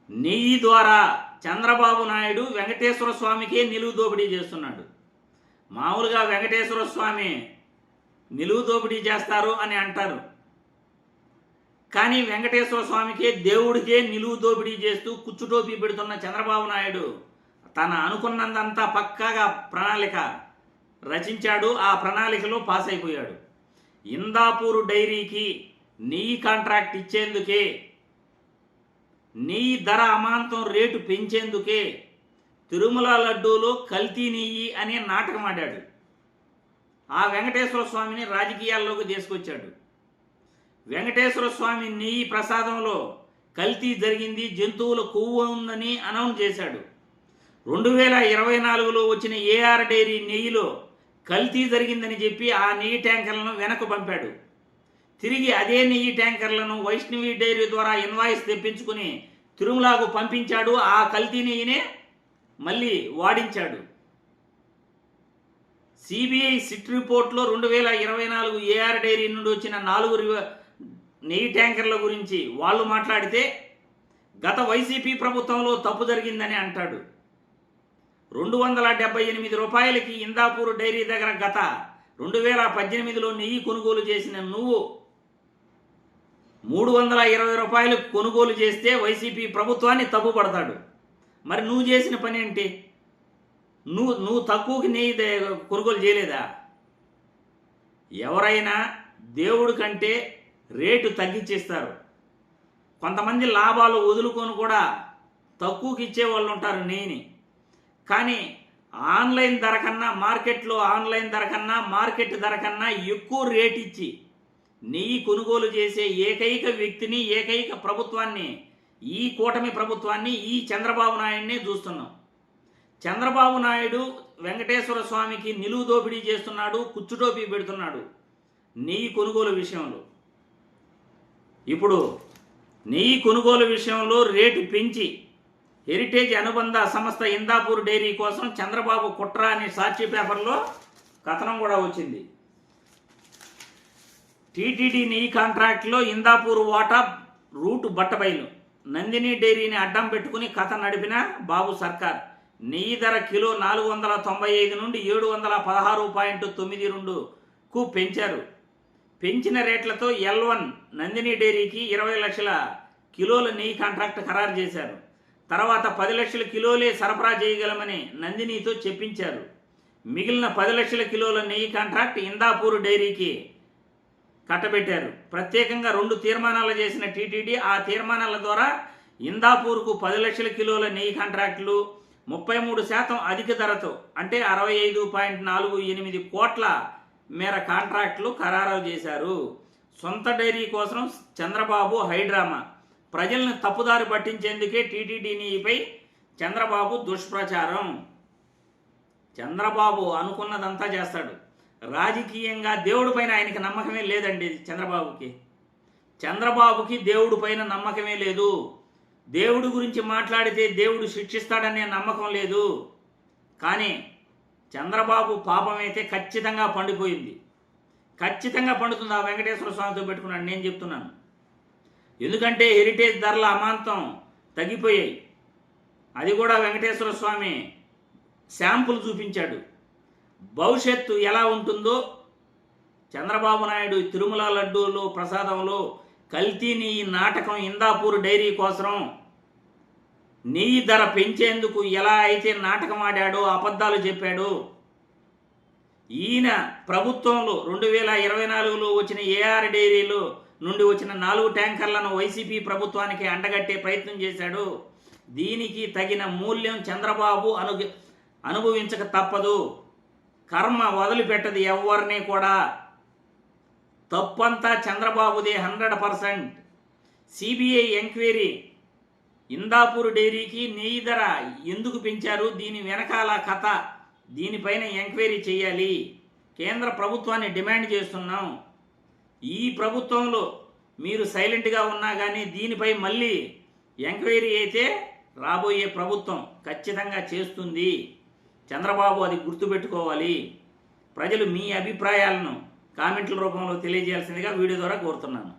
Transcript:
నెయ్యి ద్వారా చంద్రబాబు నాయుడు వెంకటేశ్వర స్వామికే నిలువు దోపిడీ చేస్తున్నాడు. మామూలుగా వెంకటేశ్వర స్వామి నిలువు దోపిడీ చేస్తారు అని అంటారు, కానీ వెంకటేశ్వర స్వామికే దేవుడికే నిలువు దోపిడీ చేస్తూ కుచ్చుటోపీ పెడుతున్న చంద్రబాబు నాయుడు తన అనుకున్నదంతా పక్కాగా ప్రణాళిక రచించాడు. ఆ ప్రణాళికలో పాస్ అయిపోయాడు. ఇందాపూర్ డైరీకి నెయ్యి కాంట్రాక్ట్ ఇచ్చేందుకే, నెయ్యి ధర అమాంతం రేటు పెంచేందుకే తిరుమల లడ్డూలో కల్తీ నెయ్యి అనే నాటకం ఆడాడు. ఆ వెంకటేశ్వర స్వామిని రాజకీయాల్లోకి తీసుకొచ్చాడు. వెంకటేశ్వర స్వామి నెయ్యి ప్రసాదంలో కల్తీ జరిగింది, జంతువుల కొవ్వు ఉందని అనౌన్స్ చేశాడు. 2024లో వచ్చిన ఏఆర్ డైరీ నెయ్యిలో కల్తీ జరిగిందని చెప్పి ఆ నెయ్యి ట్యాంకర్లను వెనక్కు పంపాడు. తిరిగి అదే నెయ్యి ట్యాంకర్లను వైష్ణవి డైరీ ద్వారా ఇన్వాయిస్ తెప్పించుకుని తిరుమలకు పంపించాడు. ఆ కల్తీ నెయ్యినే మళ్ళీ వాడించాడు. సిబిఐ సిట్ రిపోర్ట్లో 2024 ఏఆర్ డైరీ నుండి వచ్చిన 4 నెయ్యి ట్యాంకర్ల గురించి వాళ్ళు మాట్లాడితే గత వైసీపీ ప్రభుత్వంలో తప్పు జరిగిందని అంటాడు. 278 రూపాయలకి ఇందాపూర్ డైరీ దగ్గర గత 2018లో నెయ్యి కొనుగోలు చేసిన నువ్వు 320 రూపాయలకు కొనుగోలు చేస్తే వైసీపీ ప్రభుత్వాన్ని తప్పుపడతాడు. మరి నువ్వు చేసిన పని ఏంటి? నువ్వు తక్కువకి నెయ్యి కొనుగోలు చేయలేదా? ఎవరైనా దేవుడి కంటే రేటు తగ్గించేస్తారు. కొంతమంది లాభాలు వదులుకొని కూడా తక్కువకి ఇచ్చే వాళ్ళు ఉంటారు నెయ్యిని. కానీ ఆన్లైన్ ధర కన్నా, మార్కెట్లో ఆన్లైన్ ధర కన్నా, మార్కెట్ ధర కన్నా ఎక్కువ రేట్ ఇచ్చి నెయ్యి కొనుగోలు చేసే ఏకైక వ్యక్తిని, ఏకైక ప్రభుత్వాన్ని, ఈ కూటమి ప్రభుత్వాన్ని, ఈ చంద్రబాబు నాయుడినే చూస్తున్నాం. చంద్రబాబు నాయుడు వెంకటేశ్వర స్వామికి నిలువు దోపిడీ చేస్తున్నాడు, కుచ్చుటోపీ పెడుతున్నాడు నెయ్యి కొనుగోలు విషయంలో. ఇప్పుడు నెయ్యి కొనుగోలు విషయంలో రేటు పెంచి హెరిటేజ్ అనుబంధ సంస్థ ఇందాపూర్ డైరీ కోసం చంద్రబాబు కుట్ర అనే సాక్షి పేపర్లో కథనం కూడా వచ్చింది. టీటీడీ నెయ్యి కాంట్రాక్ట్లో ఇందాపూర్ వాటా రూటు బట్టబయలు. నందిని డైరీని అడ్డం పెట్టుకుని కథ నడిపిన బాబు సర్కార్. నెయ్యి ధర కిలో 495 నుండి 716.92కు పెంచారు. పెంచిన రేట్లతో L1 నందిని డైరీకి 20 లక్షల కిలోల నెయ్యి కాంట్రాక్ట్ ఖరారు చేశారు. తర్వాత 10 లక్షల కిలోలే సరఫరా చేయగలమని నందినితో చెప్పించారు. మిగిలిన 10 లక్షల కిలోల నెయ్యి కాంట్రాక్ట్ ఇందాపూర్ డైరీకి కట్టబెట్టారు. ప్రత్యేకంగా 2 తీర్మానాలు చేసిన టీటీడీ ఆ తీర్మానాల ద్వారా ఇందాపూర్కు 10 లక్షల కిలోల నెయ్యి కాంట్రాక్టులు 33% అధిక ధరతో, అంటే 65.48 కోట్ల మేర కాంట్రాక్టులు ఖరారు చేశారు. సొంత డైరీ కోసం చంద్రబాబు హైడ్రామా. ప్రజలను తప్పుదారి పట్టించేందుకే టీటీడీ నెయ్యిపై చంద్రబాబు దుష్ప్రచారం. చంద్రబాబు అనుకున్నదంతా చేస్తాడు. రాజకీయంగా దేవుడి పైన ఆయనకి నమ్మకమే లేదండి. చంద్రబాబుకి దేవుడి పైన నమ్మకమే లేదు. దేవుడి గురించి మాట్లాడితే దేవుడు శిక్షిస్తాడనే నమ్మకం లేదు. కానీ చంద్రబాబు పాపమైతే ఖచ్చితంగా పండిపోయింది. ఖచ్చితంగా పండుతుంది. ఆ వెంకటేశ్వర స్వామితో పెట్టుకున్నాను నేను చెప్తున్నాను. ఎందుకంటే హెరిటేజ్ ధరల అమాంతం తగ్గిపోయాయి. అది కూడా వెంకటేశ్వర స్వామి శాంపుల్ చూపించాడు. భవిష్యత్తు ఎలా ఉంటుందో చంద్రబాబు నాయుడు తిరుమల లడ్డూలో ప్రసాదంలో కల్తీ నెయ్యి నాటకం, ఇందాపూర్ డైరీ కోసం నెయ్యి ధర పెంచేందుకు ఎలా అయితే నాటకం ఆడాడో, అబద్ధాలు చెప్పాడో, ఈయన ప్రభుత్వంలో 2024లో వచ్చిన ఏఆర్ డైరీలో నుండి వచ్చిన 4 ట్యాంకర్లను వైసీపీ ప్రభుత్వానికి అండగట్టే ప్రయత్నం చేశాడు. దీనికి తగిన మూల్యం చంద్రబాబు అనుభవించక తప్పదు. కర్మ వదిలిపెట్టదు ఎవరిని కూడా. తప్పంతా చంద్రబాబుదే 100%. CBI enquiry. ఇందాపూర్ డైరీకి నెయ్యి ధర ఎందుకు పెంచారు, దీని వెనకాల కథ, దీనిపైన ఎంక్వైరీ చేయాలి. కేంద్ర ప్రభుత్వాన్ని డిమాండ్ చేస్తున్నాం. ఈ ప్రభుత్వంలో మీరు సైలెంట్గా ఉన్నా కానీ దీనిపై మళ్ళీ ఎంక్వైరీ అయితే రాబోయే ప్రభుత్వం ఖచ్చితంగా చేస్తుంది. చంద్రబాబు అది గుర్తుపెట్టుకోవాలి. ప్రజలు మీ అభిప్రాయాలను కామెంట్ల రూపంలో తెలియజేయాల్సిందిగా వీడియో ద్వారా కోరుతున్నాను.